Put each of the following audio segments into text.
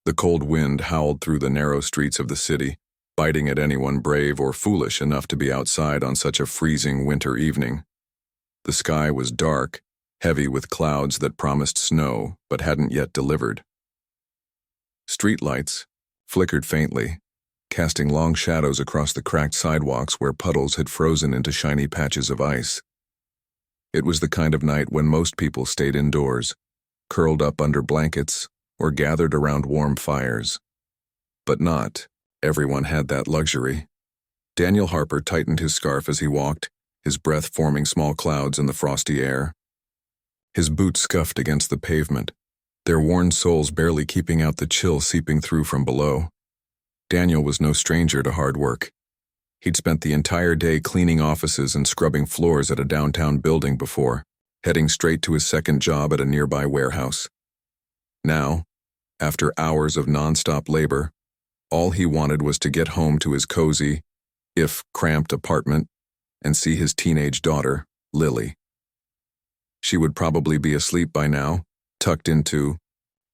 The cold wind howled through the narrow streets of the city, biting at anyone brave or foolish enough to be outside on such a freezing winter evening. The sky was dark, heavy with clouds that promised snow but hadn't yet delivered. Streetlights flickered faintly, casting long shadows across the cracked sidewalks where puddles had frozen into shiny patches of ice. It was the kind of night when most people stayed indoors, curled up under blankets, or gathered around warm fires. But not everyone had that luxury. Daniel Harper tightened his scarf as he walked, his breath forming small clouds in the frosty air. His boots scuffed against the pavement, their worn soles barely keeping out the chill seeping through from below. Daniel was no stranger to hard work. He'd spent the entire day cleaning offices and scrubbing floors at a downtown building before, heading straight to his second job at a nearby warehouse. Now, after hours of nonstop labor, all he wanted was to get home to his cozy, if cramped apartment, and see his teenage daughter, Lily. She would probably be asleep by now, tucked into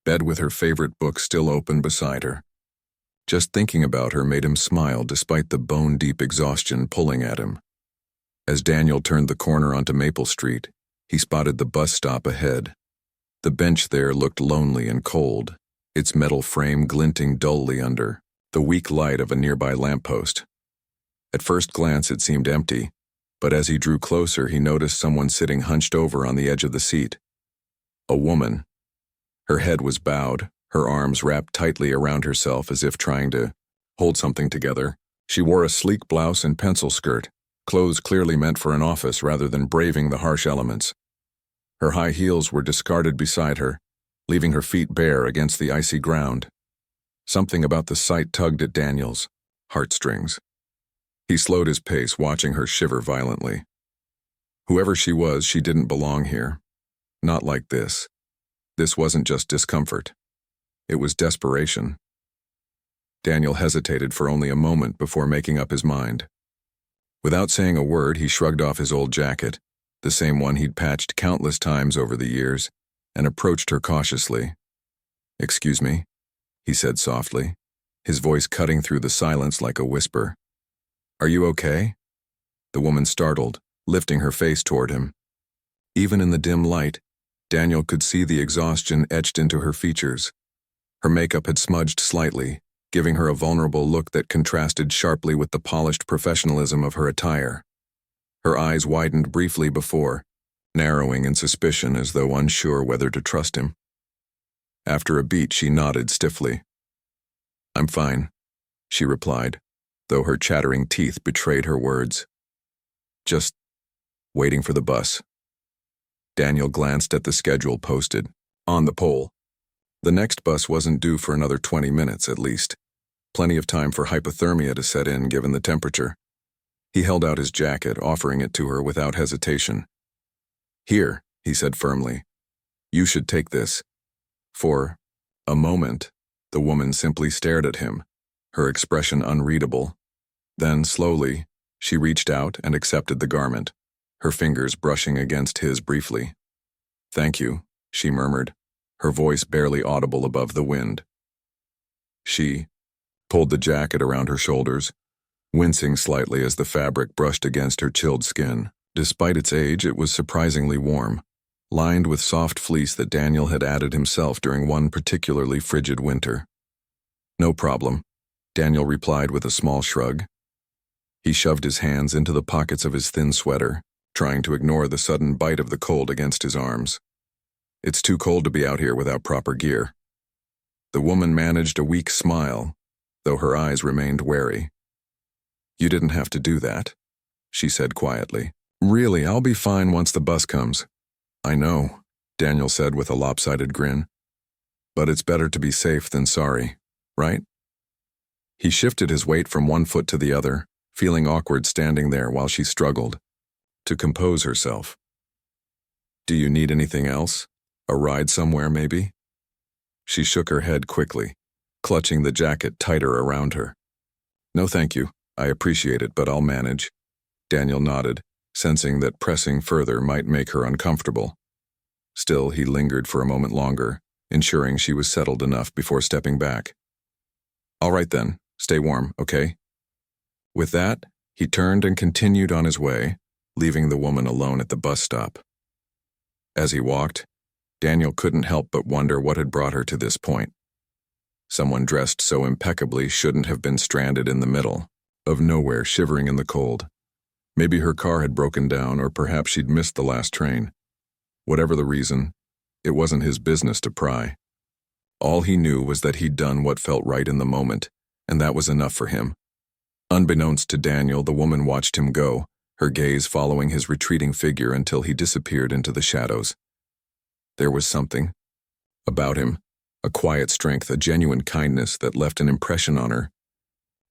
bed with her favorite book still open beside her. Just thinking about her made him smile despite the bone-deep exhaustion pulling at him. As Daniel turned the corner onto Maple Street, he spotted the bus stop ahead. The bench there looked lonely and cold, its metal frame glinting dully under the weak light of a nearby lamppost. At first glance it seemed empty, but as he drew closer he noticed someone sitting hunched over on the edge of the seat. A woman. Her head was bowed, her arms wrapped tightly around herself as if trying to hold something together. She wore a sleek blouse and pencil skirt, clothes clearly meant for an office rather than braving the harsh elements. Her high heels were discarded beside her, leaving her feet bare against the icy ground. Something about the sight tugged at Daniel's heartstrings. He slowed his pace, watching her shiver violently. Whoever she was, she didn't belong here. Not like this. This wasn't just discomfort. It was desperation. Daniel hesitated for only a moment before making up his mind. Without saying a word, he shrugged off his old jacket, the same one he'd patched countless times over the years, and approached her cautiously. "Excuse me," he said softly, his voice cutting through the silence like a whisper. "Are you okay?" The woman startled, lifting her face toward him. Even in the dim light, Daniel could see the exhaustion etched into her features. Her makeup had smudged slightly, giving her a vulnerable look that contrasted sharply with the polished professionalism of her attire. Her eyes widened briefly before, narrowing in suspicion as though unsure whether to trust him. After a beat, she nodded stiffly. "I'm fine," she replied, though her chattering teeth betrayed her words. "Just waiting for the bus." Daniel glanced at the schedule posted on the pole. The next bus wasn't due for another 20 minutes at least. Plenty of time for hypothermia to set in given the temperature. He held out his jacket, offering it to her without hesitation. "Here," he said firmly. "You should take this." For a moment, the woman simply stared at him, her expression unreadable. Then, slowly, she reached out and accepted the garment, her fingers brushing against his briefly. "Thank you," she murmured, her voice barely audible above the wind. She pulled the jacket around her shoulders, wincing slightly as the fabric brushed against her chilled skin. Despite its age, it was surprisingly warm, lined with soft fleece that Daniel had added himself during one particularly frigid winter. "No problem," Daniel replied with a small shrug. He shoved his hands into the pockets of his thin sweater, trying to ignore the sudden bite of the cold against his arms. "It's too cold to be out here without proper gear." The woman managed a weak smile, though her eyes remained wary. "You didn't have to do that," she said quietly. "Really, I'll be fine once the bus comes." "I know," Daniel said with a lopsided grin. "But it's better to be safe than sorry, right?" He shifted his weight from one foot to the other, feeling awkward standing there while she struggled to compose herself. "Do you need anything else? A ride somewhere, maybe?" She shook her head quickly, clutching the jacket tighter around her. "No, thank you. I appreciate it, but I'll manage." Daniel nodded, sensing that pressing further might make her uncomfortable. Still, he lingered for a moment longer, ensuring she was settled enough before stepping back. "All right then, stay warm, okay?" With that, he turned and continued on his way, leaving the woman alone at the bus stop. As he walked, Daniel couldn't help but wonder what had brought her to this point. Someone dressed so impeccably shouldn't have been stranded in the middle of nowhere, shivering in the cold. Maybe her car had broken down, or perhaps she'd missed the last train. Whatever the reason, it wasn't his business to pry. All he knew was that he'd done what felt right in the moment, and that was enough for him. Unbeknownst to Daniel, the woman watched him go, her gaze following his retreating figure until he disappeared into the shadows. There was something about him, a quiet strength, a genuine kindness that left an impression on her.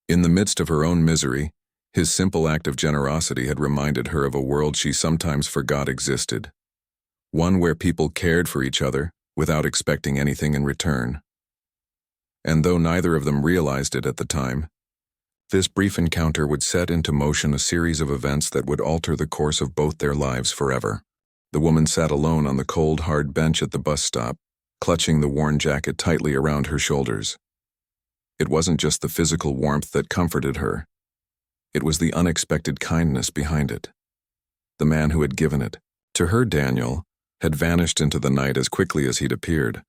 In the midst of her own misery, his simple act of generosity had reminded her of a world she sometimes forgot existed. One where people cared for each other without expecting anything in return. And though neither of them realized it at the time, this brief encounter would set into motion a series of events that would alter the course of both their lives forever. The woman sat alone on the cold, hard bench at the bus stop, clutching the worn jacket tightly around her shoulders. It wasn't just the physical warmth that comforted her. It was the unexpected kindness behind it. The man who had given it, to her, Daniel, had vanished into the night as quickly as he'd appeared.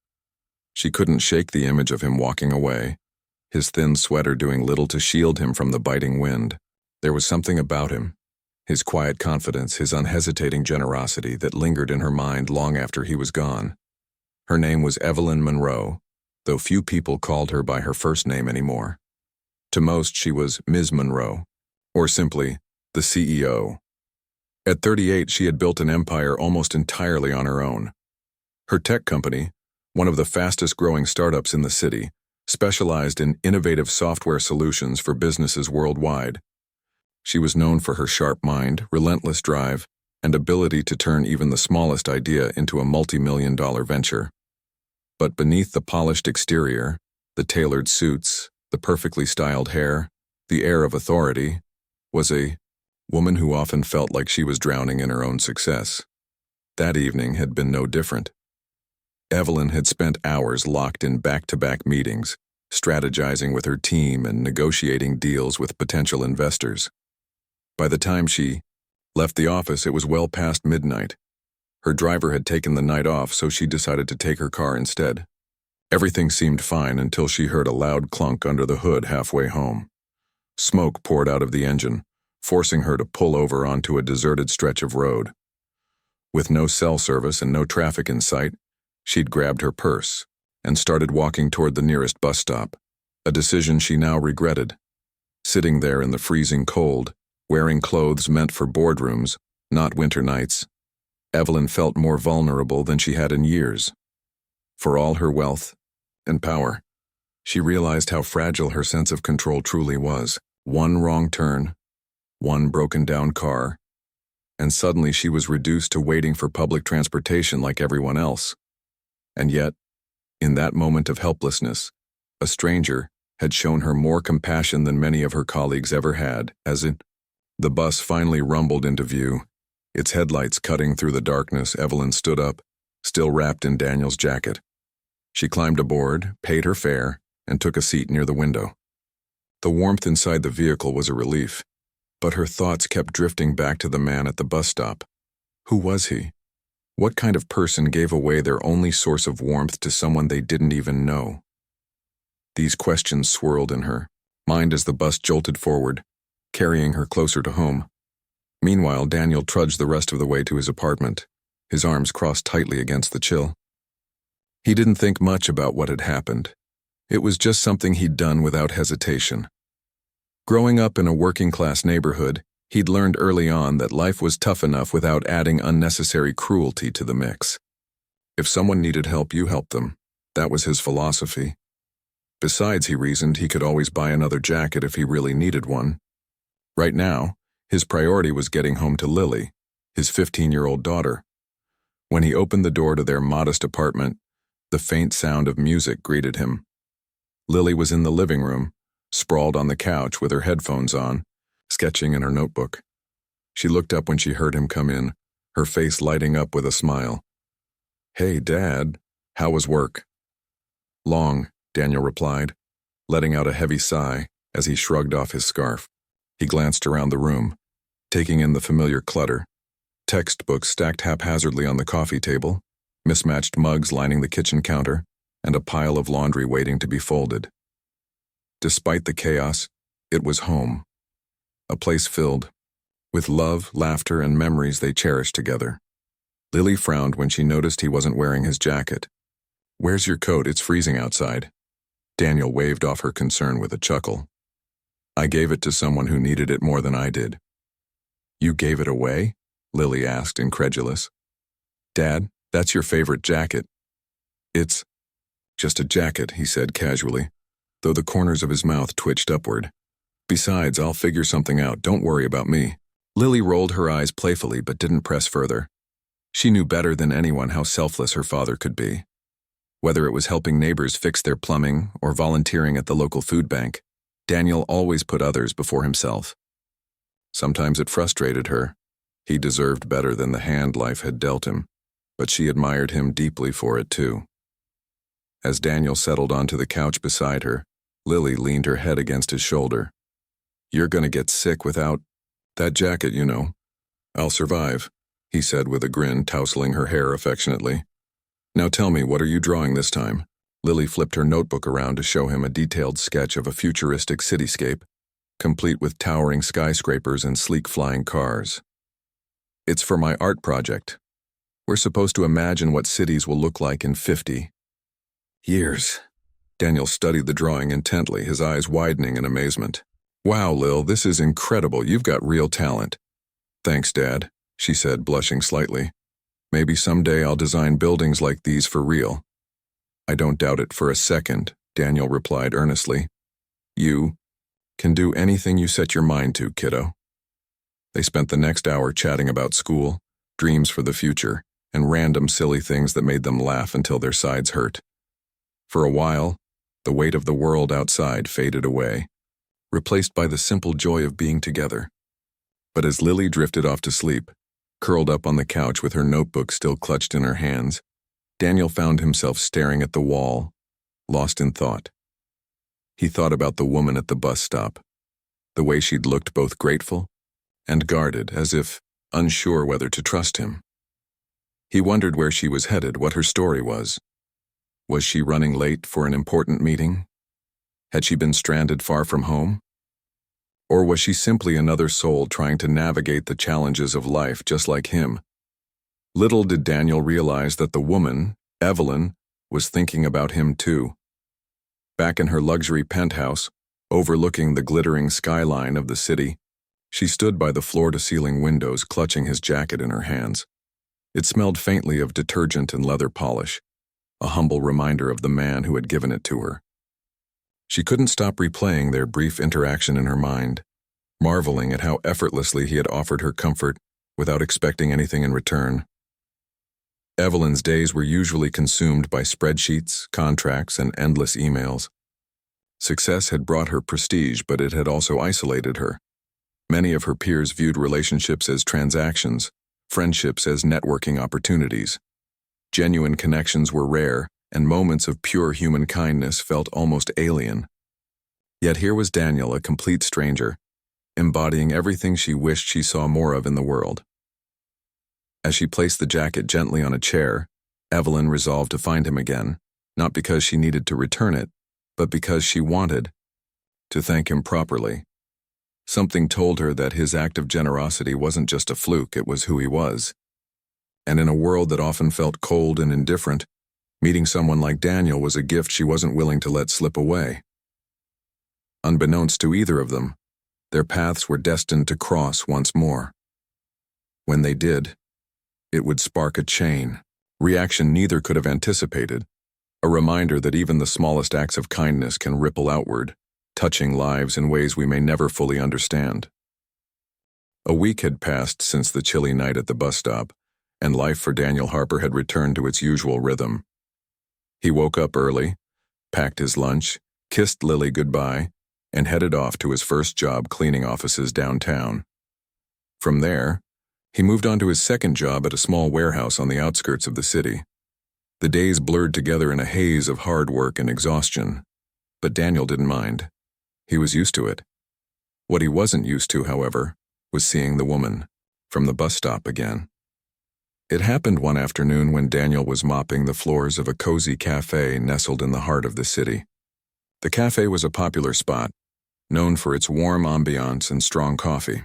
She couldn't shake the image of him walking away, his thin sweater doing little to shield him from the biting wind. There was something about him, his quiet confidence, his unhesitating generosity, that lingered in her mind long after he was gone. Her name was Evelyn Monroe, though few people called her by her first name anymore. To most, she was Ms. Monroe, or simply the CEO. At 38, she had built an empire almost entirely on her own. Her tech company, one of the fastest-growing startups in the city, specialized in innovative software solutions for businesses worldwide. She was known for her sharp mind, relentless drive, and ability to turn even the smallest idea into a multi-million-dollar venture. But beneath the polished exterior, the tailored suits, the perfectly styled hair, the air of authority, was a woman who often felt like she was drowning in her own success. That evening had been no different. Evelyn had spent hours locked in back-to-back meetings, strategizing with her team and negotiating deals with potential investors. By the time she left the office, it was well past midnight. Her driver had taken the night off, so she decided to take her car instead. Everything seemed fine until she heard a loud clunk under the hood halfway home. Smoke poured out of the engine, forcing her to pull over onto a deserted stretch of road. With no cell service and no traffic in sight, she'd grabbed her purse and started walking toward the nearest bus stop, a decision she now regretted. Sitting there in the freezing cold, wearing clothes meant for boardrooms, not winter nights, Evelyn felt more vulnerable than she had in years. For all her wealth and power, she realized how fragile her sense of control truly was. One wrong turn, one broken-down car, and suddenly she was reduced to waiting for public transportation like everyone else. And yet, in that moment of helplessness, a stranger had shown her more compassion than many of her colleagues ever had. The bus finally rumbled into view, its headlights cutting through the darkness. Evelyn stood up, still wrapped in Daniel's jacket. She climbed aboard, paid her fare, and took a seat near the window. The warmth inside the vehicle was a relief, but her thoughts kept drifting back to the man at the bus stop. Who was he? What kind of person gave away their only source of warmth to someone they didn't even know? These questions swirled in her mind as the bus jolted forward, carrying her closer to home. Meanwhile, Daniel trudged the rest of the way to his apartment, his arms crossed tightly against the chill. He didn't think much about what had happened. It was just something he'd done without hesitation. Growing up in a working-class neighborhood, he'd learned early on that life was tough enough without adding unnecessary cruelty to the mix. If someone needed help, you helped them. That was his philosophy. Besides, he reasoned, he could always buy another jacket if he really needed one. Right now, his priority was getting home to Lily, his 15-year-old daughter. When he opened the door to their modest apartment, the faint sound of music greeted him. Lily was in the living room, sprawled on the couch with her headphones on, sketching in her notebook. She looked up when she heard him come in, her face lighting up with a smile. "Hey, Dad, how was work?" Long, Daniel replied, letting out a heavy sigh as he shrugged off his scarf. He glanced around the room, taking in the familiar clutter. Textbooks stacked haphazardly on the coffee table, mismatched mugs lining the kitchen counter, and a pile of laundry waiting to be folded. Despite the chaos, it was home. A place filled with love, laughter, and memories they cherished together. Lily frowned when she noticed he wasn't wearing his jacket. "Where's your coat? It's freezing outside." Daniel waved off her concern with a chuckle. "I gave it to someone who needed it more than I did." "You gave it away?" Lily asked, incredulous. "Dad, that's your favorite jacket." "It's just a jacket," he said casually, though the corners of his mouth twitched upward. "Besides, I'll figure something out. Don't worry about me." Lily rolled her eyes playfully but didn't press further. She knew better than anyone how selfless her father could be. Whether it was helping neighbors fix their plumbing or volunteering at the local food bank, Daniel always put others before himself. Sometimes it frustrated her. He deserved better than the hand life had dealt him, but she admired him deeply for it too. As Daniel settled onto the couch beside her, Lily leaned her head against his shoulder. "You're gonna get sick without that jacket, you know." "I'll survive," he said with a grin, tousling her hair affectionately. "Now tell me, what are you drawing this time?" Lily flipped her notebook around to show him a detailed sketch of a futuristic cityscape, complete with towering skyscrapers and sleek flying cars. "It's for my art project. We're supposed to imagine what cities will look like in 50 years. Daniel studied the drawing intently, his eyes widening in amazement. "Wow, Lil, this is incredible. You've got real talent." "Thanks, Dad," she said, blushing slightly. "Maybe someday I'll design buildings like these for real." "I don't doubt it for a second," Daniel replied earnestly. "You can do anything you set your mind to, kiddo." They spent the next hour chatting about school, dreams for the future, and random silly things that made them laugh until their sides hurt. For a while, the weight of the world outside faded away, replaced by the simple joy of being together. But as Lily drifted off to sleep, curled up on the couch with her notebook still clutched in her hands, Daniel found himself staring at the wall, lost in thought. He thought about the woman at the bus stop, the way she'd looked both grateful and guarded, as if unsure whether to trust him. He wondered where she was headed, what her story was. Was she running late for an important meeting? Had she been stranded far from home? Or was she simply another soul trying to navigate the challenges of life just like him? Little did Daniel realize that the woman, Evelyn, was thinking about him too. Back in her luxury penthouse, overlooking the glittering skyline of the city, she stood by the floor-to-ceiling windows, clutching his jacket in her hands. It smelled faintly of detergent and leather polish, a humble reminder of the man who had given it to her. She couldn't stop replaying their brief interaction in her mind, marveling at how effortlessly he had offered her comfort without expecting anything in return. Evelyn's days were usually consumed by spreadsheets, contracts, and endless emails. Success had brought her prestige, but it had also isolated her. Many of her peers viewed relationships as transactions, friendships as networking opportunities. Genuine connections were rare, and moments of pure human kindness felt almost alien. Yet here was Daniel, a complete stranger, embodying everything she wished she saw more of in the world. As she placed the jacket gently on a chair, Evelyn resolved to find him again, not because she needed to return it, but because she wanted to thank him properly. Something told her that his act of generosity wasn't just a fluke, it was who he was. And in a world that often felt cold and indifferent, meeting someone like Daniel was a gift she wasn't willing to let slip away. Unbeknownst to either of them, their paths were destined to cross once more. When they did, it would spark a chain reaction neither could have anticipated, a reminder that even the smallest acts of kindness can ripple outward, touching lives in ways we may never fully understand. A week had passed since the chilly night at the bus stop, and life for Daniel Harper had returned to its usual rhythm. He woke up early, packed his lunch, kissed Lily goodbye, and headed off to his first job cleaning offices downtown. From there, he moved on to his second job at a small warehouse on the outskirts of the city. The days blurred together in a haze of hard work and exhaustion. But Daniel didn't mind. He was used to it. What he wasn't used to, however, was seeing the woman from the bus stop again. It happened one afternoon when Daniel was mopping the floors of a cozy cafe nestled in the heart of the city. The cafe was a popular spot, known for its warm ambiance and strong coffee.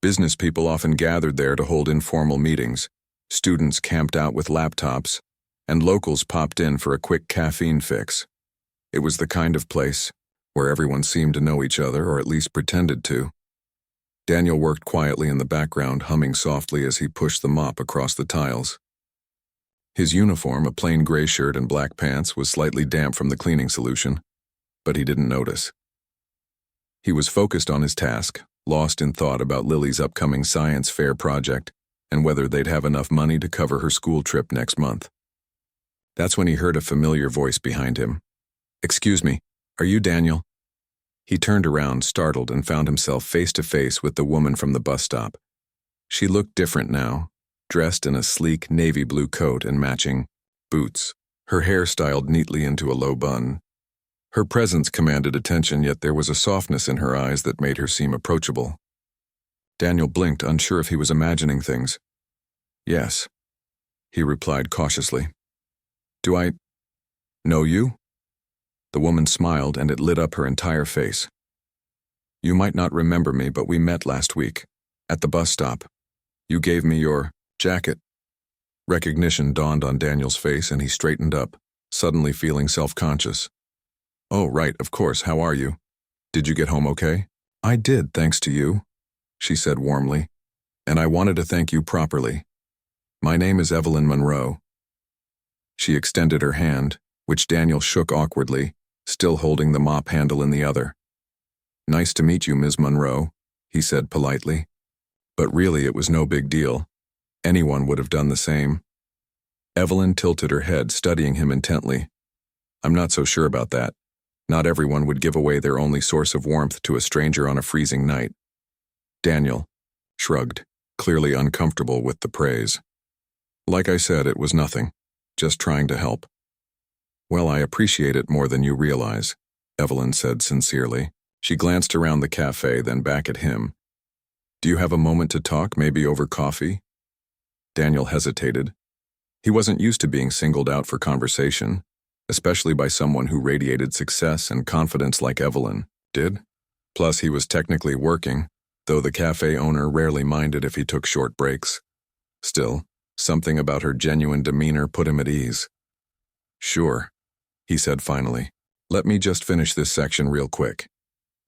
Business people often gathered there to hold informal meetings, students camped out with laptops, and locals popped in for a quick caffeine fix. It was the kind of place where everyone seemed to know each other, or at least pretended to. Daniel worked quietly in the background, humming softly as he pushed the mop across the tiles. His uniform, a plain gray shirt and black pants, was slightly damp from the cleaning solution, but he didn't notice. He was focused on his task, lost in thought about Lily's upcoming science fair project and whether they'd have enough money to cover her school trip next month. That's when he heard a familiar voice behind him. "Excuse me, are you Daniel?" He turned around, startled, and found himself face to face with the woman from the bus stop. She looked different now, dressed in a sleek navy blue coat and matching boots, her hair styled neatly into a low bun. Her presence commanded attention, yet there was a softness in her eyes that made her seem approachable. Daniel blinked, unsure if he was imagining things. "Yes," he replied cautiously. "Do I know you?" The woman smiled, and it lit up her entire face. "You might not remember me, but we met last week, at the bus stop. You gave me your jacket." Recognition dawned on Daniel's face, and he straightened up, suddenly feeling self-conscious. "Oh, right, of course, how are you? Did you get home okay?" "I did, thanks to you," she said warmly, "and I wanted to thank you properly. My name is Evelyn Monroe." She extended her hand, which Daniel shook awkwardly, still holding the mop handle in the other. "Nice to meet you, Ms. Monroe," he said politely. But really it was no big deal. Anyone would have done the same. Evelyn tilted her head, studying him intently. "I'm not so sure about that. Not everyone would give away their only source of warmth to a stranger on a freezing night." Daniel shrugged, clearly uncomfortable with the praise. "Like I said, it was nothing. Just trying to help." "Well, I appreciate it more than you realize," Evelyn said sincerely. She glanced around the cafe, then back at him. "Do you have a moment to talk, maybe over coffee?" Daniel hesitated. He wasn't used to being singled out for conversation, especially by someone who radiated success and confidence like Evelyn did. Plus, he was technically working, though the cafe owner rarely minded if he took short breaks. Still, something about her genuine demeanor put him at ease. "Sure," he said finally. "Let me just finish this section real quick."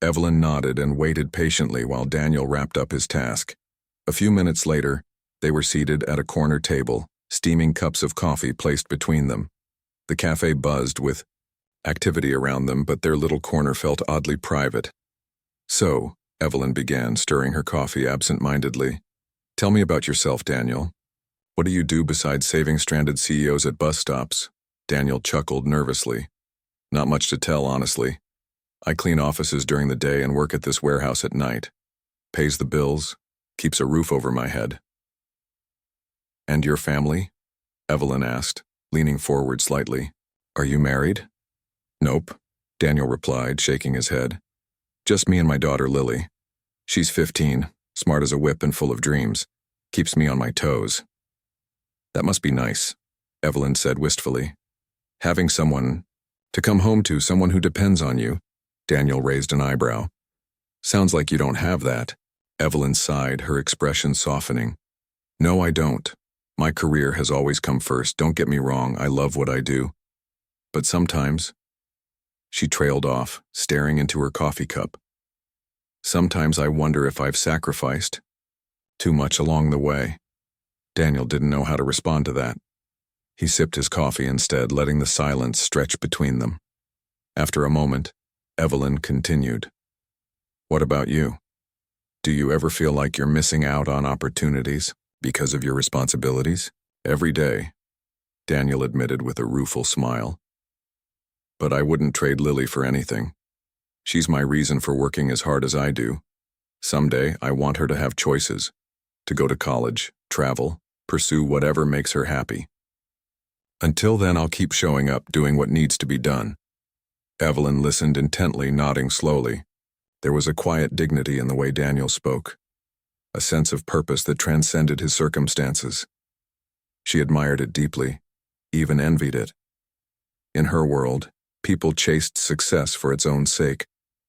Evelyn nodded and waited patiently while Daniel wrapped up his task. A few minutes later, they were seated at a corner table, steaming cups of coffee placed between them. The cafe buzzed with activity around them, but their little corner felt oddly private. "So," Evelyn began, stirring her coffee absent-mindedly, "tell me about yourself, Daniel. What do you do besides saving stranded CEOs at bus stops?" Daniel chuckled nervously. "Not much to tell, honestly. I clean offices during the day and work at this warehouse at night. Pays the bills, keeps a roof over my head." "And your family?" Evelyn asked, leaning forward slightly. "Are you married?" "Nope," Daniel replied, shaking his head. "Just me and my daughter Lily. She's 15, smart as a whip and full of dreams. Keeps me on my toes." "That must be nice," Evelyn said wistfully. "Having someone to come home to, someone who depends on you." Daniel raised an eyebrow. "Sounds like you don't have that." Evelyn sighed, her expression softening. "No, I don't. My career has always come first. Don't get me wrong, I love what I do. But sometimes," she trailed off, staring into her coffee cup, "sometimes I wonder if I've sacrificed too much along the way." Daniel didn't know how to respond to that. He sipped his coffee instead, letting the silence stretch between them. After a moment, Evelyn continued. "What about you? Do you ever feel like you're missing out on opportunities because of your responsibilities?" "Every day," Daniel admitted with a rueful smile. "But I wouldn't trade Lily for anything. She's my reason for working as hard as I do. Someday, I want her to have choices, to go to college, travel, pursue whatever makes her happy." Until then, I'll keep showing up, doing what needs to be done. Evelyn listened intently, nodding slowly. There was a quiet dignity in the way Daniel spoke, a sense of purpose that transcended his circumstances. She admired it deeply, even envied it. In her world, people chased success for its own sake,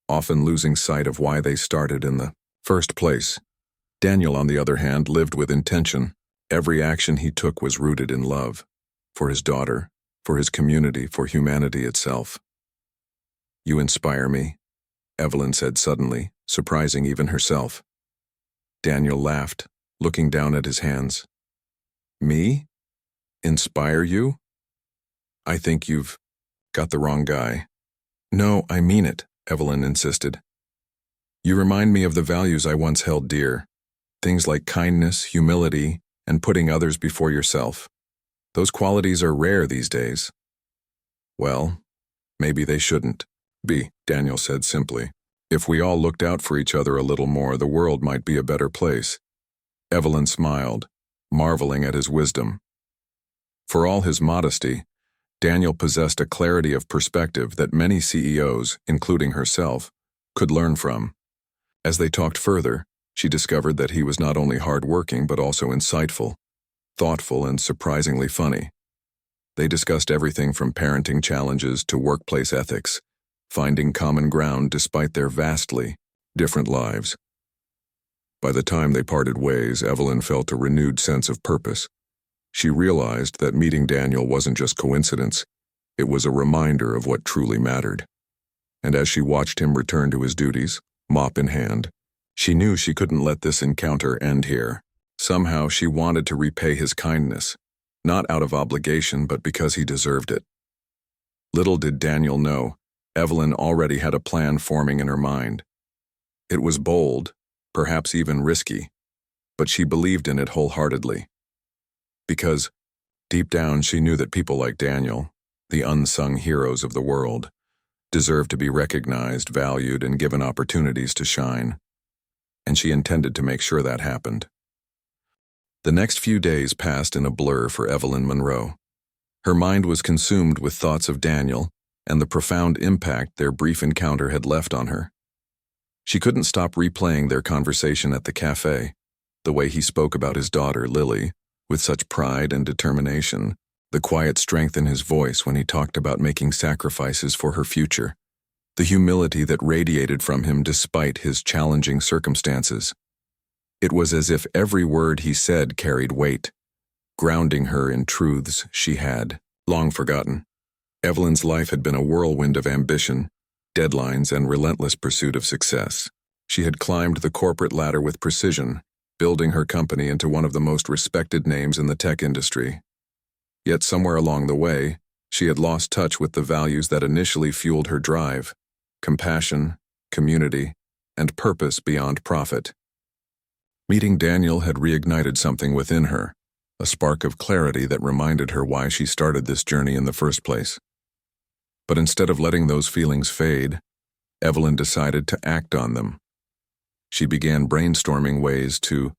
often losing sight of why they started in the first place. Daniel, on the other hand, lived with intention. Every action he took was rooted in love, for his daughter, for his community, for humanity itself. "You inspire me," Evelyn said suddenly, surprising even herself. Daniel laughed, looking down at his hands. "Me? Inspire you? I think you've got the wrong guy." "No, I mean it," Evelyn insisted. "You remind me of the values I once held dear. Things like kindness, humility, and putting others before yourself. Those qualities are rare these days." "Well, maybe they shouldn't be," Daniel said simply. "If we all looked out for each other a little more, the world might be a better place." Evelyn smiled, marveling at his wisdom. For all his modesty, Daniel possessed a clarity of perspective that many CEOs, including herself, could learn from. As they talked further, she discovered that he was not only hardworking but also insightful, thoughtful, and surprisingly funny. They discussed everything from parenting challenges to workplace ethics, finding common ground despite their vastly different lives. By the time they parted ways, Evelyn felt a renewed sense of purpose. She realized that meeting Daniel wasn't just coincidence, it was a reminder of what truly mattered. And as she watched him return to his duties, mop in hand, she knew she couldn't let this encounter end here. Somehow she wanted to repay his kindness, not out of obligation but because he deserved it. Little did Daniel know, Evelyn already had a plan forming in her mind. It was bold, perhaps even risky, but she believed in it wholeheartedly. Because, deep down, she knew that people like Daniel, the unsung heroes of the world, deserved to be recognized, valued, and given opportunities to shine. And she intended to make sure that happened. The next few days passed in a blur for Evelyn Monroe. Her mind was consumed with thoughts of Daniel and the profound impact their brief encounter had left on her. She couldn't stop replaying their conversation at the cafe, the way he spoke about his daughter, Lily, with such pride and determination, the quiet strength in his voice when he talked about making sacrifices for her future, the humility that radiated from him despite his challenging circumstances. It was as if every word he said carried weight, grounding her in truths she had long forgotten. Evelyn's life had been a whirlwind of ambition, deadlines, and relentless pursuit of success. She had climbed the corporate ladder with precision, building her company into one of the most respected names in the tech industry. Yet somewhere along the way, she had lost touch with the values that initially fueled her drive: compassion, community, and purpose beyond profit. Meeting Daniel had reignited something within her, a spark of clarity that reminded her why she started this journey in the first place. But instead of letting those feelings fade, Evelyn decided to act on them. She began brainstorming ways to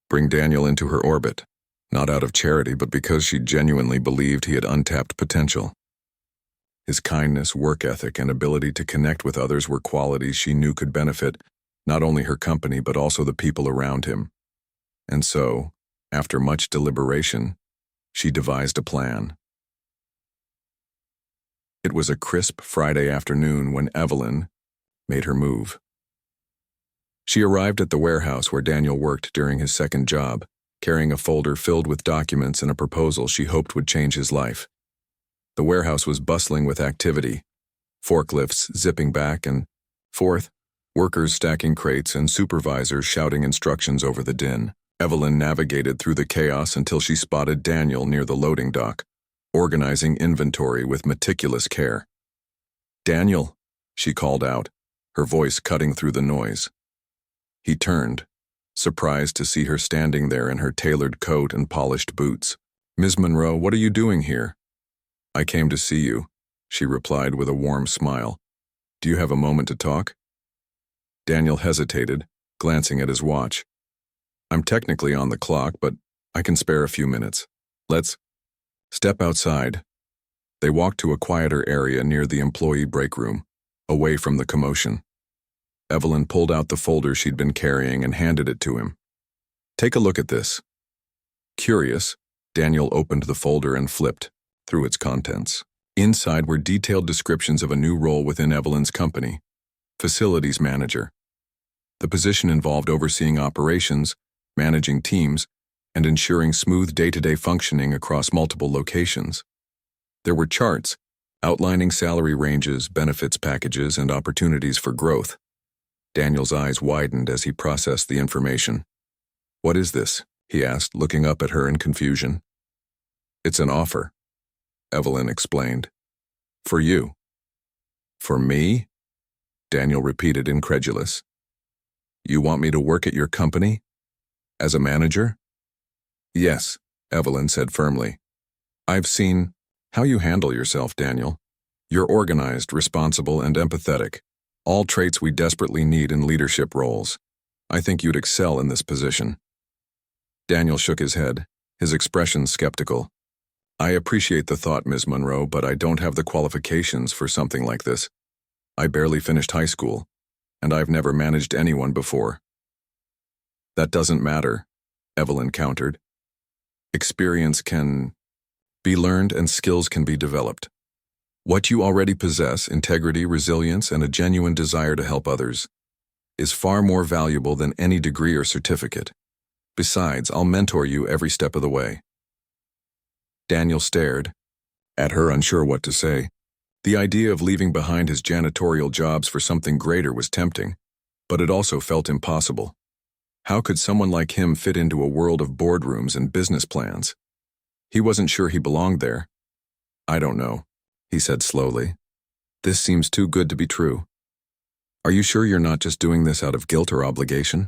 bring Daniel into her orbit, not out of charity but because she genuinely believed he had untapped potential. His kindness, work ethic, and ability to connect with others were qualities she knew could benefit not only her company but also the people around him. And so, after much deliberation, she devised a plan. It was a crisp Friday afternoon when Evelyn made her move. She arrived at the warehouse where Daniel worked during his second job, carrying a folder filled with documents and a proposal she hoped would change his life. The warehouse was bustling with activity, forklifts zipping back and forth, workers stacking crates, and supervisors shouting instructions over the din. Evelyn navigated through the chaos until she spotted Daniel near the loading dock, organizing inventory with meticulous care. "Daniel," she called out, her voice cutting through the noise. He turned, surprised to see her standing there in her tailored coat and polished boots. "Ms. Monroe, what are you doing here?" "I came to see you," she replied with a warm smile. "Do you have a moment to talk?" Daniel hesitated, glancing at his watch. "I'm technically on the clock, but I can spare a few minutes. Let's..." Step outside. They walked to a quieter area near the employee break room, away from the commotion. Evelyn pulled out the folder she'd been carrying and handed it to him. Take a look at this. Curious, Daniel opened the folder and flipped through its contents. Inside were detailed descriptions of a new role within Evelyn's company, facilities manager. The position involved overseeing operations, managing teams, and ensuring smooth day-to-day functioning across multiple locations. There were charts outlining salary ranges, benefits packages, and opportunities for growth. Daniel's eyes widened as he processed the information. What is this? He asked, looking up at her in confusion. It's an offer, Evelyn explained. For you. For me? Daniel repeated, incredulous. You want me to work at your company? As a manager? Yes, Evelyn said firmly. I've seen how you handle yourself, Daniel. You're organized, responsible, and empathetic. All traits we desperately need in leadership roles. I think you'd excel in this position. Daniel shook his head, his expression skeptical. I appreciate the thought, Ms. Monroe, but I don't have the qualifications for something like this. I barely finished high school, and I've never managed anyone before. That doesn't matter, Evelyn countered. Experience can be learned and skills can be developed. What you already possess, integrity, resilience, and a genuine desire to help others, is far more valuable than any degree or certificate. Besides, I'll mentor you every step of the way. Daniel stared at her, unsure what to say. The idea of leaving behind his janitorial jobs for something greater was tempting, but it also felt impossible. How could someone like him fit into a world of boardrooms and business plans? He wasn't sure he belonged there. I don't know, he said slowly. This seems too good to be true. Are you sure you're not just doing this out of guilt or obligation?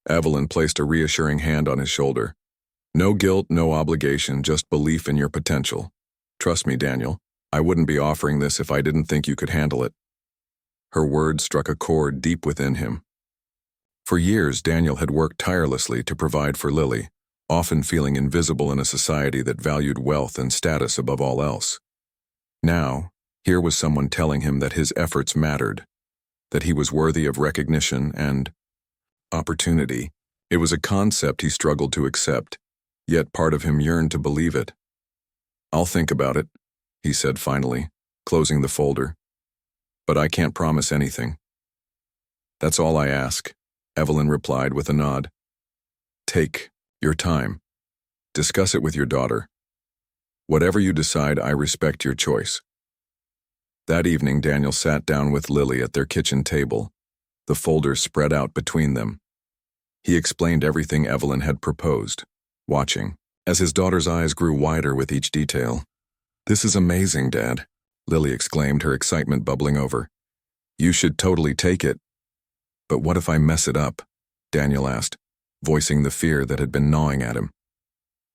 Evelyn placed a reassuring hand on his shoulder. No guilt, no obligation, just belief in your potential. Trust me, Daniel, I wouldn't be offering this if I didn't think you could handle it. Her words struck a chord deep within him. For years, Daniel had worked tirelessly to provide for Lily, often feeling invisible in a society that valued wealth and status above all else. Now, here was someone telling him that his efforts mattered, that he was worthy of recognition and opportunity. It was a concept he struggled to accept, yet part of him yearned to believe it. I'll think about it, he said finally, closing the folder. But I can't promise anything. That's all I ask, Evelyn replied with a nod. Take your time. Discuss it with your daughter. Whatever you decide, I respect your choice. That evening, Daniel sat down with Lily at their kitchen table, the folders spread out between them. He explained everything Evelyn had proposed, watching, as his daughter's eyes grew wider with each detail. This is amazing, Dad, Lily exclaimed, her excitement bubbling over. You should totally take it. But what if I mess it up? Daniel asked, voicing the fear that had been gnawing at him.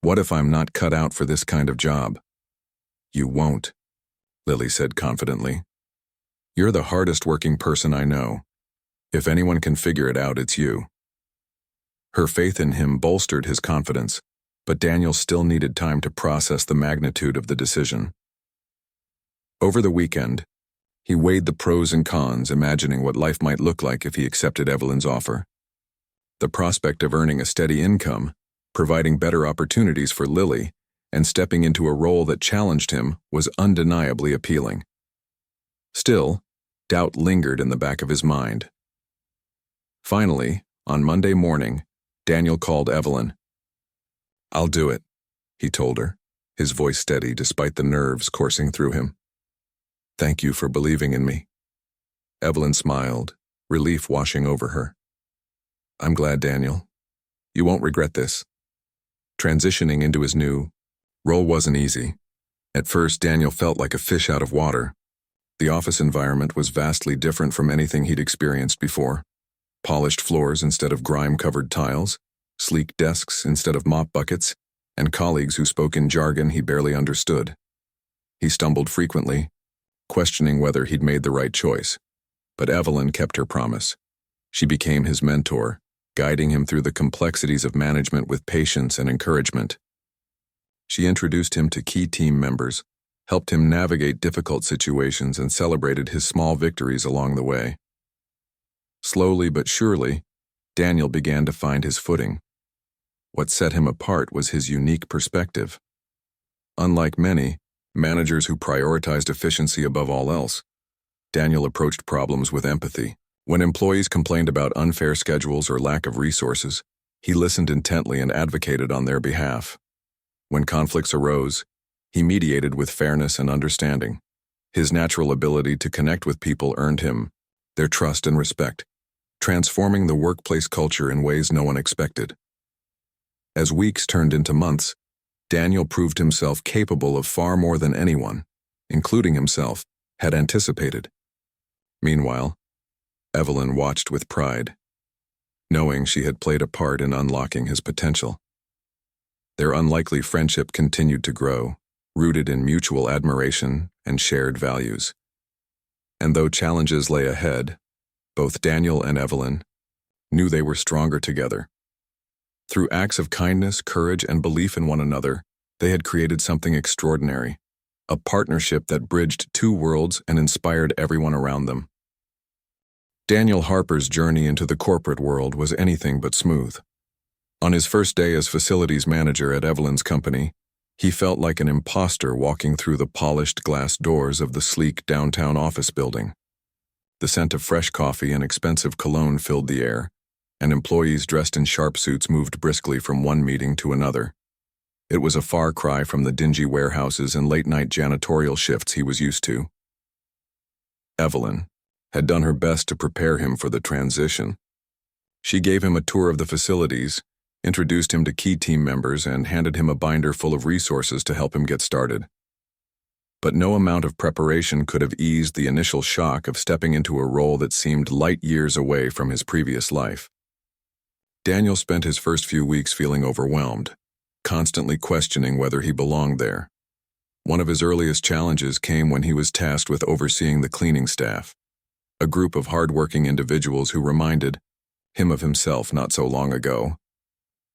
What if I'm not cut out for this kind of job? You won't, Lily said confidently. You're the hardest working person I know. If anyone can figure it out, it's you. Her faith in him bolstered his confidence, but Daniel still needed time to process the magnitude of the decision. Over the weekend, he weighed the pros and cons, imagining what life might look like if he accepted Evelyn's offer. The prospect of earning a steady income, providing better opportunities for Lily, and stepping into a role that challenged him was undeniably appealing. Still, doubt lingered in the back of his mind. Finally, on Monday morning, Daniel called Evelyn. I'll do it, he told her, his voice steady despite the nerves coursing through him. Thank you for believing in me. Evelyn smiled, relief washing over her. I'm glad, Daniel. You won't regret this. Transitioning into his new role wasn't easy. At first, Daniel felt like a fish out of water. The office environment was vastly different from anything he'd experienced before. Polished floors instead of grime-covered tiles, sleek desks instead of mop buckets, and colleagues who spoke in jargon he barely understood. He stumbled frequently, questioning whether he'd made the right choice. But Evelyn kept her promise. She became his mentor, guiding him through the complexities of management with patience and encouragement. She introduced him to key team members, helped him navigate difficult situations, and celebrated his small victories along the way. Slowly but surely, Daniel began to find his footing. What set him apart was his unique perspective. Unlike many managers who prioritized efficiency above all else, Daniel approached problems with empathy. When employees complained about unfair schedules or lack of resources, he listened intently and advocated on their behalf. When conflicts arose, he mediated with fairness and understanding. His natural ability to connect with people earned him their trust and respect, transforming the workplace culture in ways no one expected. As weeks turned into months, Daniel proved himself capable of far more than anyone, including himself, had anticipated. Meanwhile, Evelyn watched with pride, knowing she had played a part in unlocking his potential. Their unlikely friendship continued to grow, rooted in mutual admiration and shared values. And though challenges lay ahead, both Daniel and Evelyn knew they were stronger together. Through acts of kindness, courage, and belief in one another, they had created something extraordinary, a partnership that bridged two worlds and inspired everyone around them. Daniel Harper's journey into the corporate world was anything but smooth. On his first day as facilities manager at Evelyn's company, he felt like an imposter walking through the polished glass doors of the sleek downtown office building. The scent of fresh coffee and expensive cologne filled the air, and employees dressed in sharp suits moved briskly from one meeting to another. It was a far cry from the dingy warehouses and late-night janitorial shifts he was used to. Evelyn had done her best to prepare him for the transition. She gave him a tour of the facilities, introduced him to key team members, and handed him a binder full of resources to help him get started. But no amount of preparation could have eased the initial shock of stepping into a role that seemed light years away from his previous life. Daniel spent his first few weeks feeling overwhelmed, constantly questioning whether he belonged there. One of his earliest challenges came when he was tasked with overseeing the cleaning staff, a group of hard-working individuals who reminded him of himself not so long ago.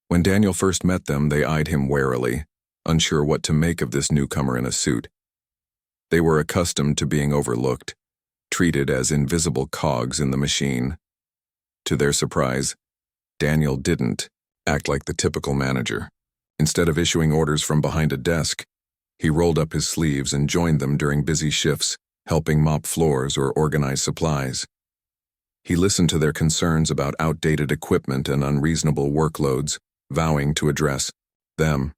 When Daniel first met them, they eyed him warily, unsure what to make of this newcomer in a suit. They were accustomed to being overlooked, treated as invisible cogs in the machine. To their surprise, Daniel didn't act like the typical manager. Instead of issuing orders from behind a desk, he rolled up his sleeves and joined them during busy shifts, helping mop floors or organize supplies. He listened to their concerns about outdated equipment and unreasonable workloads, vowing to address them.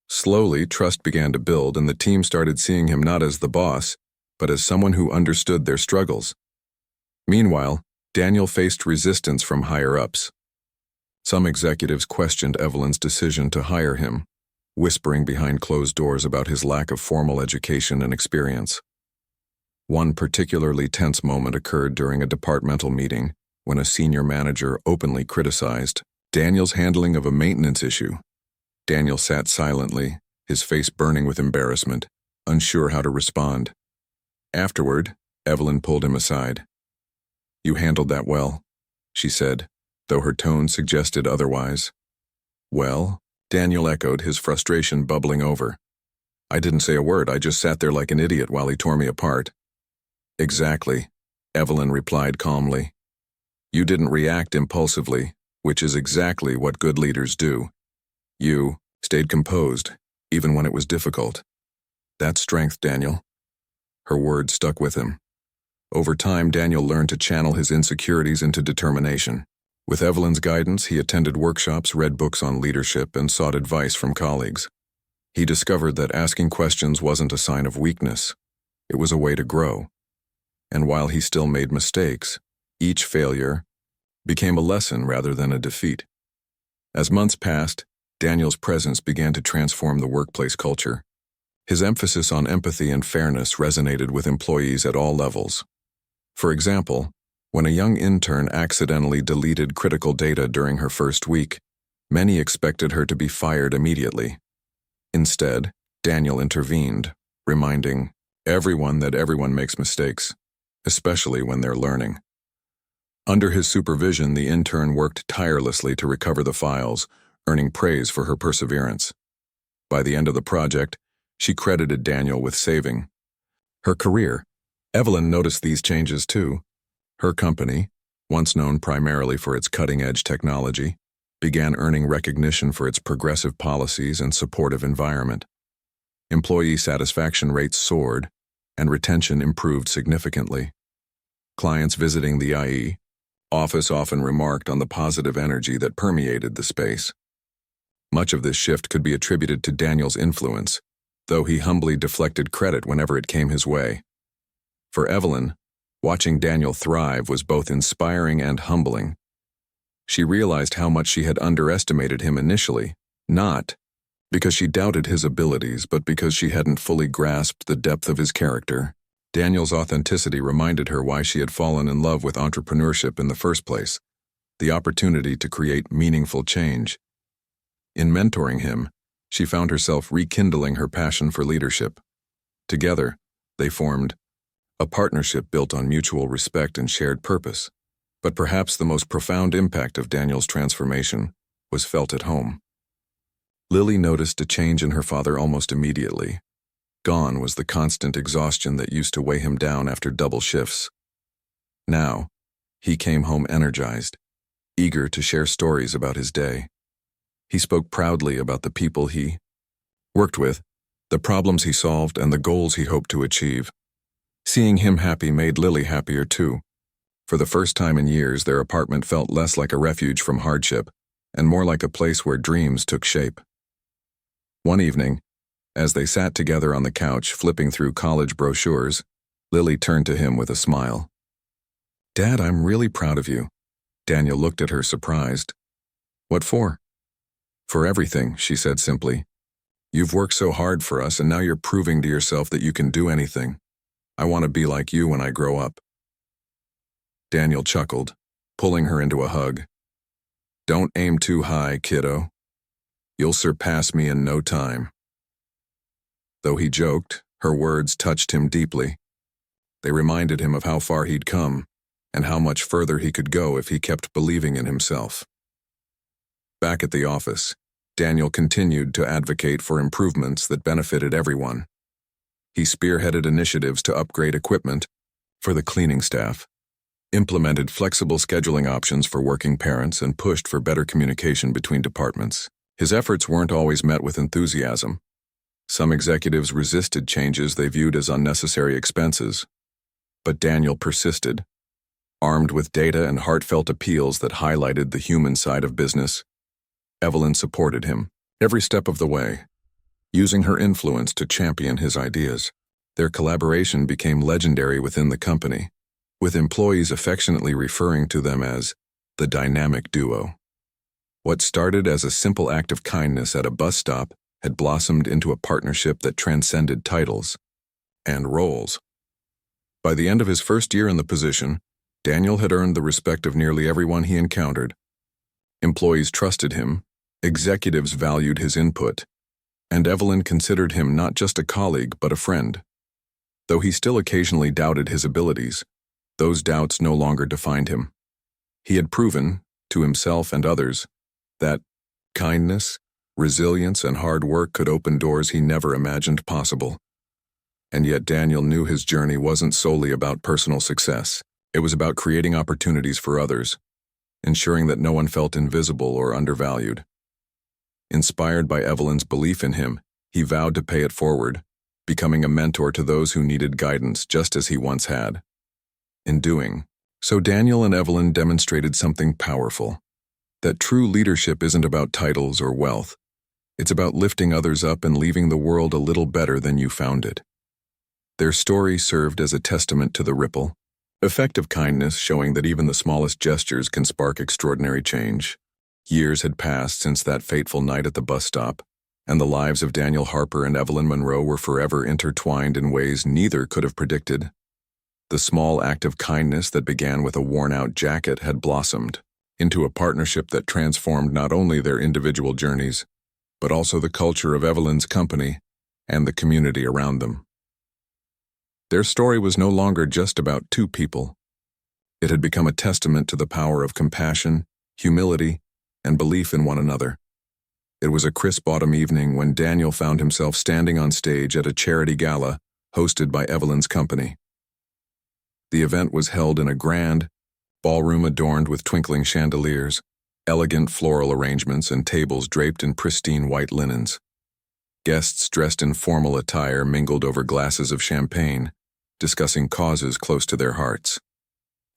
Slowly, trust began to build, and the team started seeing him not as the boss, but as someone who understood their struggles. Meanwhile, Daniel faced resistance from higher-ups. Some executives questioned Evelyn's decision to hire him, whispering behind closed doors about his lack of formal education and experience. One particularly tense moment occurred during a departmental meeting when a senior manager openly criticized Daniel's handling of a maintenance issue. Daniel sat silently, his face burning with embarrassment, unsure how to respond. Afterward, Evelyn pulled him aside. "You handled that well," she said, though her tone suggested otherwise. "Well?" Daniel echoed, his frustration bubbling over. "I didn't say a word, I just sat there like an idiot while he tore me apart." "Exactly," Evelyn replied calmly. "You didn't react impulsively, which is exactly what good leaders do. You stayed composed, even when it was difficult. That's strength, Daniel." Her words stuck with him. Over time, Daniel learned to channel his insecurities into determination. With Evelyn's guidance, he attended workshops, read books on leadership, and sought advice from colleagues. He discovered that asking questions wasn't a sign of weakness. It was a way to grow. And while he still made mistakes, each failure became a lesson rather than a defeat. As months passed, Daniel's presence began to transform the workplace culture. His emphasis on empathy and fairness resonated with employees at all levels. For example, when a young intern accidentally deleted critical data during her first week, many expected her to be fired immediately. Instead, Daniel intervened, reminding everyone that everyone makes mistakes, especially when they're learning. Under his supervision, the intern worked tirelessly to recover the files, earning praise for her perseverance. By the end of the project, she credited Daniel with saving her career. Evelyn noticed these changes too. Her company, once known primarily for its cutting-edge technology, began earning recognition for its progressive policies and supportive environment. Employee satisfaction rates soared, and retention improved significantly. Clients visiting the IE office often remarked on the positive energy that permeated the space. Much of this shift could be attributed to Daniel's influence, though he humbly deflected credit whenever it came his way. For Evelyn, watching Daniel thrive was both inspiring and humbling. She realized how much she had underestimated him initially, not because she doubted his abilities, but because she hadn't fully grasped the depth of his character. Daniel's authenticity reminded her why she had fallen in love with entrepreneurship in the first place, the opportunity to create meaningful change. In mentoring him, she found herself rekindling her passion for leadership. Together, they formed a partnership built on mutual respect and shared purpose. But perhaps the most profound impact of Daniel's transformation was felt at home. Lily noticed a change in her father almost immediately. Gone was the constant exhaustion that used to weigh him down after double shifts. Now, he came home energized, eager to share stories about his day. He spoke proudly about the people he worked with, the problems he solved, and the goals he hoped to achieve. Seeing him happy made Lily happier too. For the first time in years, their apartment felt less like a refuge from hardship and more like a place where dreams took shape. One evening, as they sat together on the couch flipping through college brochures, Lily turned to him with a smile. "Dad, I'm really proud of you." Daniel looked at her surprised. "What for?" "For everything," she said simply. "You've worked so hard for us, and now you're proving to yourself that you can do anything. I want to be like you when I grow up." Daniel chuckled, pulling her into a hug. "Don't aim too high, kiddo. You'll surpass me in no time." Though he joked, her words touched him deeply. They reminded him of how far he'd come, and how much further he could go if he kept believing in himself. Back at the office, Daniel continued to advocate for improvements that benefited everyone. He spearheaded initiatives to upgrade equipment for the cleaning staff, implemented flexible scheduling options for working parents, and pushed for better communication between departments. His efforts weren't always met with enthusiasm. Some executives resisted changes they viewed as unnecessary expenses. But Daniel persisted, armed with data and heartfelt appeals that highlighted the human side of business. Evelyn supported him every step of the way, using her influence to champion his ideas. Their collaboration became legendary within the company, with employees affectionately referring to them as the dynamic duo. What started as a simple act of kindness at a bus stop had blossomed into a partnership that transcended titles and roles. By the end of his first year in the position, Daniel had earned the respect of nearly everyone he encountered. Employees trusted him, executives valued his input, and Evelyn considered him not just a colleague but a friend. Though he still occasionally doubted his abilities, those doubts no longer defined him. He had proven, to himself and others, that kindness, resilience, and hard work could open doors he never imagined possible. And yet Daniel knew his journey wasn't solely about personal success. It was about creating opportunities for others, ensuring that no one felt invisible or undervalued. Inspired by Evelyn's belief in him, he vowed to pay it forward, becoming a mentor to those who needed guidance just as he once had. In doing so, Daniel and Evelyn demonstrated something powerful, that true leadership isn't about titles or wealth. It's about lifting others up and leaving the world a little better than you found it. Their story served as a testament to the ripple effect of kindness, showing that even the smallest gestures can spark extraordinary change. Years had passed since that fateful night at the bus stop, and the lives of Daniel Harper and Evelyn Monroe were forever intertwined in ways neither could have predicted. The small act of kindness that began with a worn-out jacket had blossomed into a partnership that transformed not only their individual journeys, but also the culture of Evelyn's company and the community around them. Their story was no longer just about two people. It had become a testament to the power of compassion, humility, and belief in one another. It was a crisp autumn evening when Daniel found himself standing on stage at a charity gala hosted by Evelyn's company. The event was held in a grand ballroom adorned with twinkling chandeliers, elegant floral arrangements, and tables draped in pristine white linens. Guests dressed in formal attire mingled over glasses of champagne, discussing causes close to their hearts.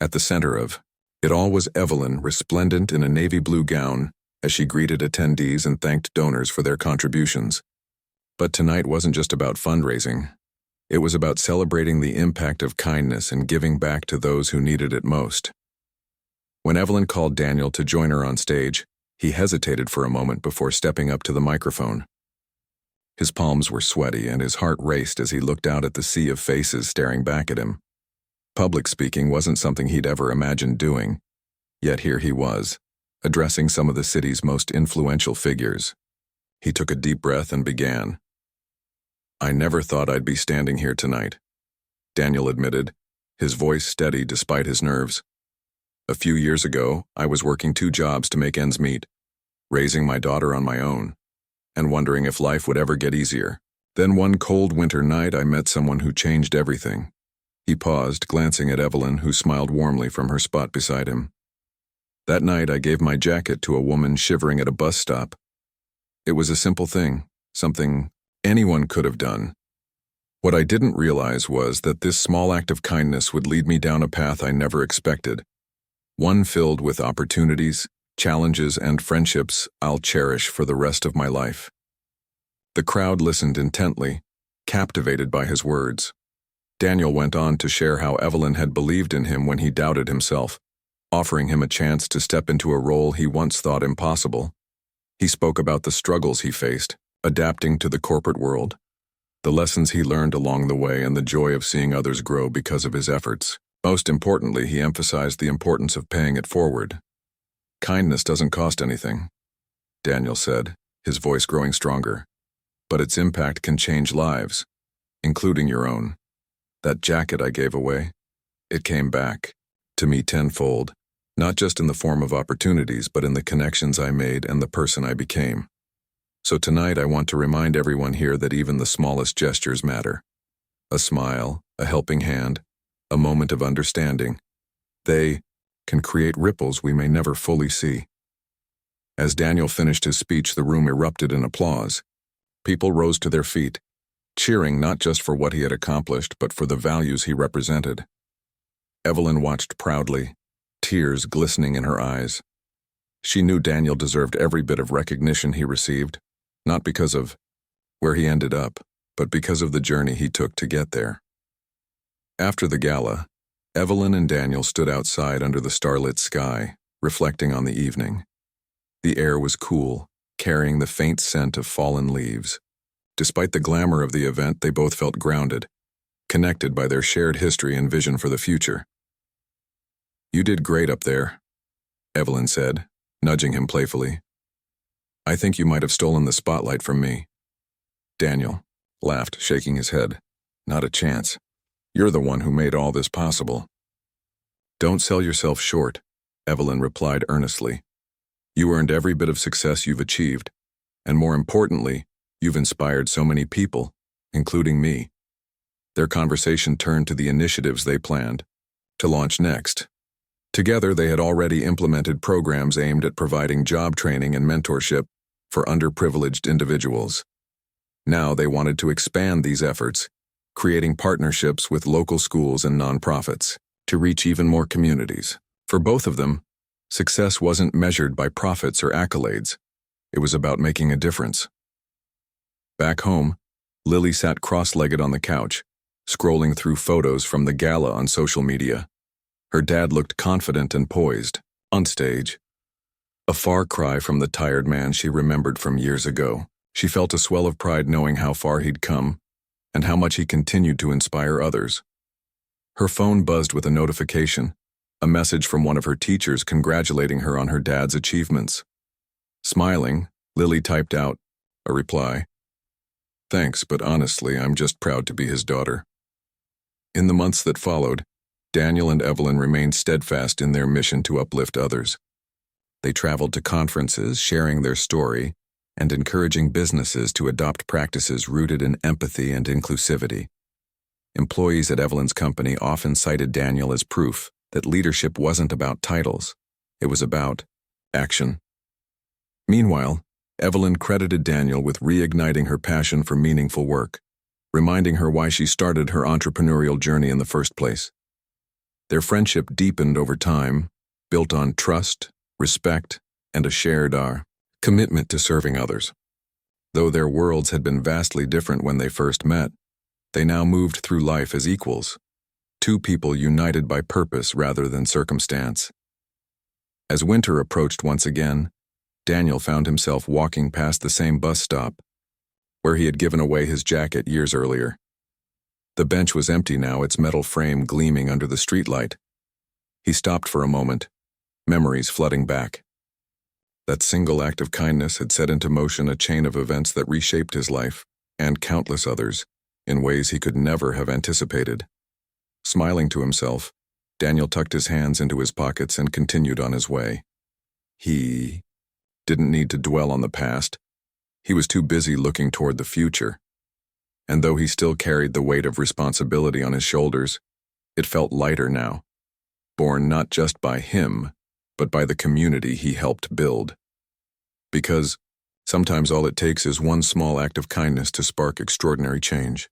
At the center of it all was Evelyn, resplendent in a navy blue gown, as she greeted attendees and thanked donors for their contributions. But tonight wasn't just about fundraising. It was about celebrating the impact of kindness and giving back to those who needed it most. When Evelyn called Daniel to join her on stage, he hesitated for a moment before stepping up to the microphone. His palms were sweaty and his heart raced as he looked out at the sea of faces staring back at him. Public speaking wasn't something he'd ever imagined doing, yet here he was, addressing some of the city's most influential figures. He took a deep breath and began. "I never thought I'd be standing here tonight," Daniel admitted, his voice steady despite his nerves. "A few years ago, I was working 2 jobs to make ends meet, raising my daughter on my own, and wondering if life would ever get easier. Then one cold winter night I met someone who changed everything." He paused, glancing at Evelyn, who smiled warmly from her spot beside him. "That night I gave my jacket to a woman shivering at a bus stop. It was a simple thing, something anyone could have done. What I didn't realize was that this small act of kindness would lead me down a path I never expected, one filled with opportunities, challenges, and friendships I'll cherish for the rest of my life." The crowd listened intently, captivated by his words. Daniel went on to share how Evelyn had believed in him when he doubted himself, offering him a chance to step into a role he once thought impossible. He spoke about the struggles he faced, adapting to the corporate world, the lessons he learned along the way, and the joy of seeing others grow because of his efforts. Most importantly, he emphasized the importance of paying it forward. "Kindness doesn't cost anything," Daniel said, his voice growing stronger, "but its impact can change lives, including your own. That jacket I gave away, it came back to me tenfold, not just in the form of opportunities, but in the connections I made and the person I became. So tonight I want to remind everyone here that even the smallest gestures matter. A smile, a helping hand, a moment of understanding. They can create ripples we may never fully see." As Daniel finished his speech, the room erupted in applause. People rose to their feet, cheering not just for what he had accomplished, but for the values he represented. Evelyn watched proudly, tears glistening in her eyes. She knew Daniel deserved every bit of recognition he received, not because of where he ended up, but because of the journey he took to get there. After the gala, Evelyn and Daniel stood outside under the starlit sky, reflecting on the evening. The air was cool, carrying the faint scent of fallen leaves. Despite the glamour of the event, they both felt grounded, connected by their shared history and vision for the future. "You did great up there," Evelyn said, nudging him playfully. "I think you might have stolen the spotlight from me." Daniel laughed, shaking his head. "Not a chance. You're the one who made all this possible." "Don't sell yourself short," Evelyn replied earnestly. "You earned every bit of success you've achieved, and more importantly, you've inspired so many people, including me." Their conversation turned to the initiatives they planned to launch next. Together, they had already implemented programs aimed at providing job training and mentorship for underprivileged individuals. Now they wanted to expand these efforts, creating partnerships with local schools and nonprofits to reach even more communities. For both of them, success wasn't measured by profits or accolades. It was about making a difference. Back home, Lily sat cross-legged on the couch, scrolling through photos from the gala on social media. Her dad looked confident and poised, on stage. A far cry from the tired man she remembered from years ago. She felt a swell of pride knowing how far he'd come, and how much he continued to inspire others. Her phone buzzed with a notification, a message from one of her teachers congratulating her on her dad's achievements. Smiling, Lily typed out a reply. "Thanks, but honestly, I'm just proud to be his daughter." In the months that followed, Daniel and Evelyn remained steadfast in their mission to uplift others. They traveled to conferences, sharing their story, and encouraging businesses to adopt practices rooted in empathy and inclusivity. Employees at Evelyn's company often cited Daniel as proof that leadership wasn't about titles, it was about action. Meanwhile, Evelyn credited Daniel with reigniting her passion for meaningful work, reminding her why she started her entrepreneurial journey in the first place. Their friendship deepened over time, built on trust, respect, and a shared commitment to serving others. Though their worlds had been vastly different when they first met, they now moved through life as equals, two people united by purpose rather than circumstance. As winter approached once again, Daniel found himself walking past the same bus stop, where he had given away his jacket years earlier. The bench was empty now, its metal frame gleaming under the streetlight. He stopped for a moment, memories flooding back. That single act of kindness had set into motion a chain of events that reshaped his life, and countless others, in ways he could never have anticipated. Smiling to himself, Daniel tucked his hands into his pockets and continued on his way. He didn't need to dwell on the past. He was too busy looking toward the future. And though he still carried the weight of responsibility on his shoulders, it felt lighter now, borne not just by him, but by the community he helped build. Because sometimes all it takes is one small act of kindness to spark extraordinary change.